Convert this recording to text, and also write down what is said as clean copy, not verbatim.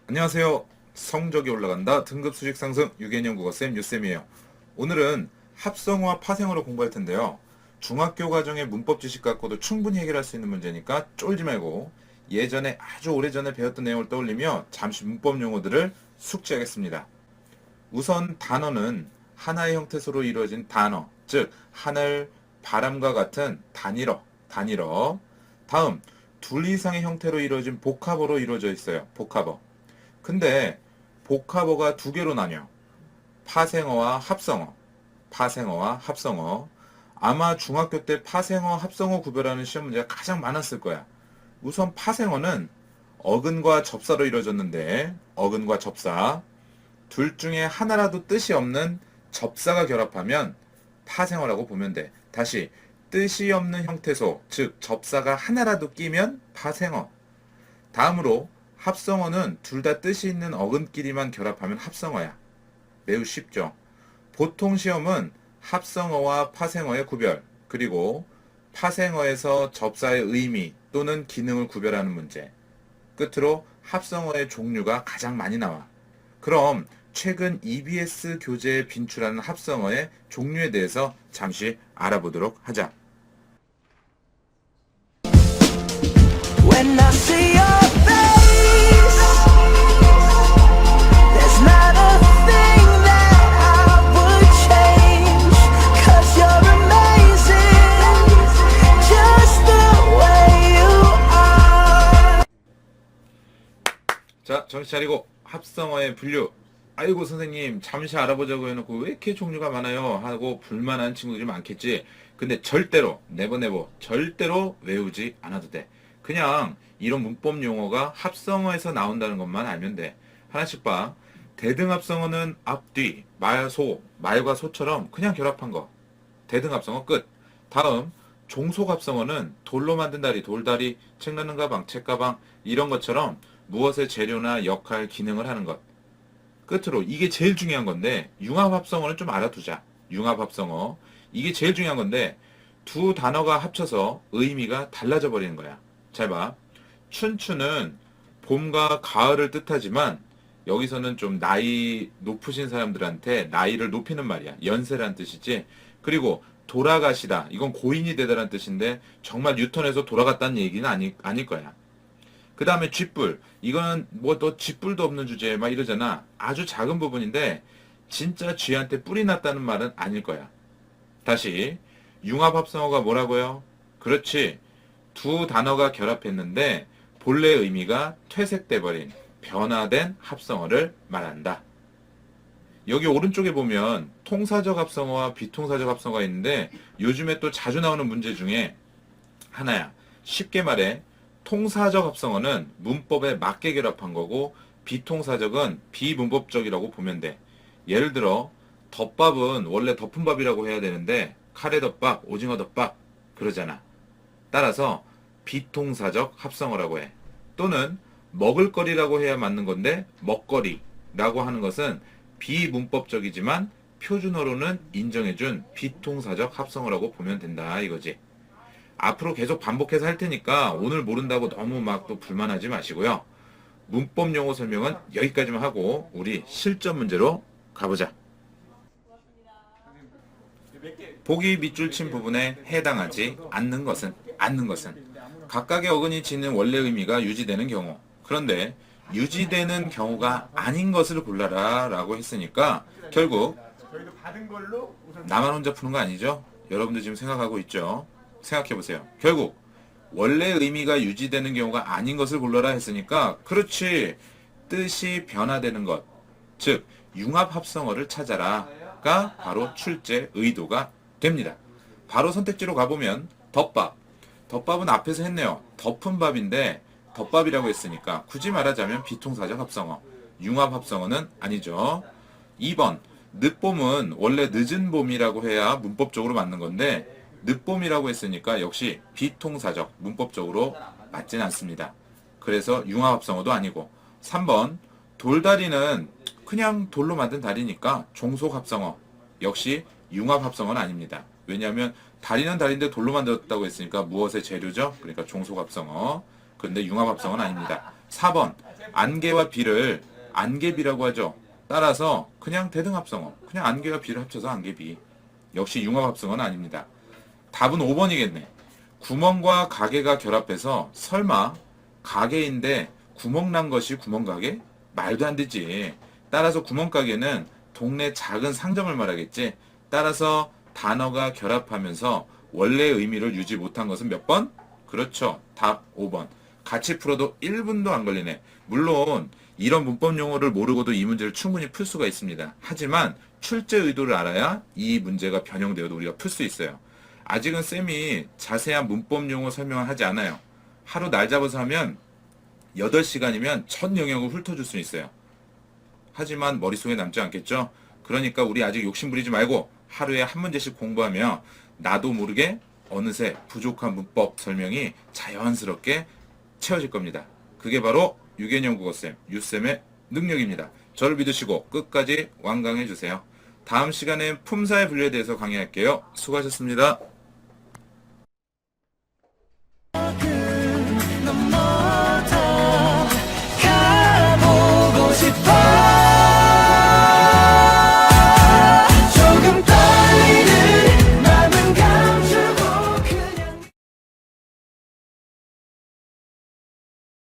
안녕하세요. 성적이 올라간다 등급 수직 상승 유개인형 국어쌤 유쌤이에요. 오늘은 합성어와 파생어로 공부할 텐데요. 중학교 과정의 문법 지식 갖고도 충분히 해결할 수 있는 문제니까 쫄지 말고 예전에 아주 오래전에 배웠던 내용을 떠올리며 잠시 문법 용어들을 숙지하겠습니다. 우선 단어는 하나의 형태소로 이루어진 단어, 즉 하늘, 바람과 같은 단일어. 다음 둘 이상의 형태로 이루어진 복합어로 이루어져 있어요. 복합어. 근데 복합어가 두 개로 나뉘어. 파생어와 합성어. 아마 중학교 때 파생어, 합성어 구별하는 시험 문제가 가장 많았을 거야. 우선 파생어는 어근과 접사로 이루어졌는데, 어근과 접사. 둘 중에 하나라도 뜻이 없는 접사가 결합하면 파생어라고 보면 돼. 다시, 뜻이 없는 형태소, 즉 접사가 하나라도 끼면 파생어. 다음으로 합성어는 둘 다 뜻이 있는 어근끼리만 결합하면 합성어야. 매우 쉽죠. 보통 시험은 합성어와 파생어의 구별, 그리고 파생어에서 접사의 의미 또는 기능을 구별하는 문제, 끝으로 합성어의 종류가 가장 많이 나와. 그럼 최근 EBS 교재에 빈출하는 합성어의 종류에 대해서 잠시 알아보도록 하자. When I see your face, there's not a thing that I would change, 'cause you're amazing, just the way you are. 자, 정신 차리고 합성어의 분류. 아이고 선생님 잠시 알아보자고 해놓고 왜 이렇게 종류가 많아요 하고 불만한 친구들이 많겠지. 근데 절대로 네버 절대로 외우지 않아도 돼. 그냥 이런 문법 용어가 합성어에서 나온다는 것만 알면 돼. 하나씩 봐. 대등합성어는 앞뒤, 말, 소, 말과 소처럼 그냥 결합한 거. 대등합성어 끝. 다음 종속합성어는 돌로 만든 다리, 돌다리, 책 넣는 가방, 책가방 이런 것처럼 무엇의 재료나 역할, 기능을 하는 것. 끝으로 이게 제일 중요한 건데 융합합성어는 좀 알아두자. 융합합성어. 이게 제일 중요한 건데 두 단어가 합쳐서 의미가 달라져 버리는 거야. 잘 봐. 춘추는 봄과 가을을 뜻하지만 여기서는 좀 나이 높으신 사람들한테 나이를 높이는 말이야. 연세란 뜻이지. 그리고 돌아가시다. 이건 고인이 되다란 뜻인데 정말 뉴턴에서 돌아갔다는 얘기는 아닐 거야. 그 다음에 쥐뿔. 이거는 뭐 너 쥐뿔도 없는 주제에 막 이러잖아. 아주 작은 부분인데 진짜 쥐한테 뿔이 났다는 말은 아닐 거야. 다시 융합합성어가 뭐라고요? 그렇지. 두 단어가 결합했는데 본래의 의미가 퇴색돼버린 변화된 합성어를 말한다. 여기 오른쪽에 보면 통사적 합성어와 비통사적 합성어가 있는데 요즘에 또 자주 나오는 문제 중에 하나야. 쉽게 말해 통사적 합성어는 문법에 맞게 결합한 거고 비통사적은 비문법적이라고 보면 돼. 예를 들어 덮밥은 원래 덮은 밥이라고 해야 되는데 카레덮밥, 오징어덮밥 그러잖아. 따라서 비통사적 합성어라고 해. 또는 먹을거리라고 해야 맞는 건데 먹거리라고 하는 것은 비문법적이지만 표준어로는 인정해준 비통사적 합성어라고 보면 된다 이거지. 앞으로 계속 반복해서 할 테니까 오늘 모른다고 너무 막 또 불만하지 마시고요. 문법 용어 설명은 여기까지만 하고 우리 실전 문제로 가보자. 보기 밑줄 친 부분에 해당하지 않는 것은 각각의 어근이 지닌 원래 의미가 유지되는 경우. 그런데 유지되는 경우가 아닌 것을 골라라 라고 했으니까 결국 나만 혼자 푸는 거 아니죠? 여러분들 지금 생각하고 있죠? 생각해보세요. 결국 원래 의미가 유지되는 경우가 아닌 것을 골라라 했으니까 그렇지. 뜻이 변화되는 것, 즉 융합합성어를 찾아라가 바로 출제 의도가 됩니다. 바로 선택지로 가보면 덮밥은 앞에서 했네요. 덮은 밥인데 덮밥이라고 했으니까 굳이 말하자면 비통사적 합성어. 융합합성어는 아니죠. 2번, 늦봄은 원래 늦은 봄이라고 해야 문법적으로 맞는 건데 늦봄이라고 했으니까 역시 비통사적, 문법적으로 맞진 않습니다. 그래서 융합합성어도 아니고 3번, 돌다리는 그냥 돌로 만든 다리니까 종속합성어, 역시 융합합성어는 아닙니다. 왜냐하면 다리는 다리인데 돌로 만들었다고 했으니까 무엇의 재료죠? 그러니까 종속합성어. 그런데 융합합성어는 아닙니다. 4번, 안개와 비를 안개비라고 하죠. 따라서 그냥 대등합성어, 그냥 안개와 비를 합쳐서 안개비. 역시 융합합성어는 아닙니다. 답은 5번이겠네. 구멍과 가게가 결합해서 설마 가게인데 구멍 난 것이 구멍가게? 말도 안 되지. 따라서 구멍가게는 동네 작은 상점을 말하겠지. 따라서 단어가 결합하면서 원래의 의미를 유지 못한 것은 몇 번? 그렇죠. 답 5번. 같이 풀어도 1분도 안 걸리네. 물론 이런 문법 용어를 모르고도 이 문제를 충분히 풀 수가 있습니다. 하지만 출제 의도를 알아야 이 문제가 변형되어도 우리가 풀 수 있어요. 아직은 쌤이 자세한 문법 용어 설명을 하지 않아요. 하루 날 잡아서 하면 8시간이면 전 영역을 훑어줄 수 있어요. 하지만 머릿속에 남지 않겠죠? 그러니까 우리 아직 욕심 부리지 말고 하루에 한 문제씩 공부하며 나도 모르게 어느새 부족한 문법 설명이 자연스럽게 채워질 겁니다. 그게 바로 유개념 국어쌤, 유쌤의 능력입니다. 저를 믿으시고 끝까지 완강해주세요. 다음 시간엔 품사의 분류에 대해서 강의할게요. 수고하셨습니다.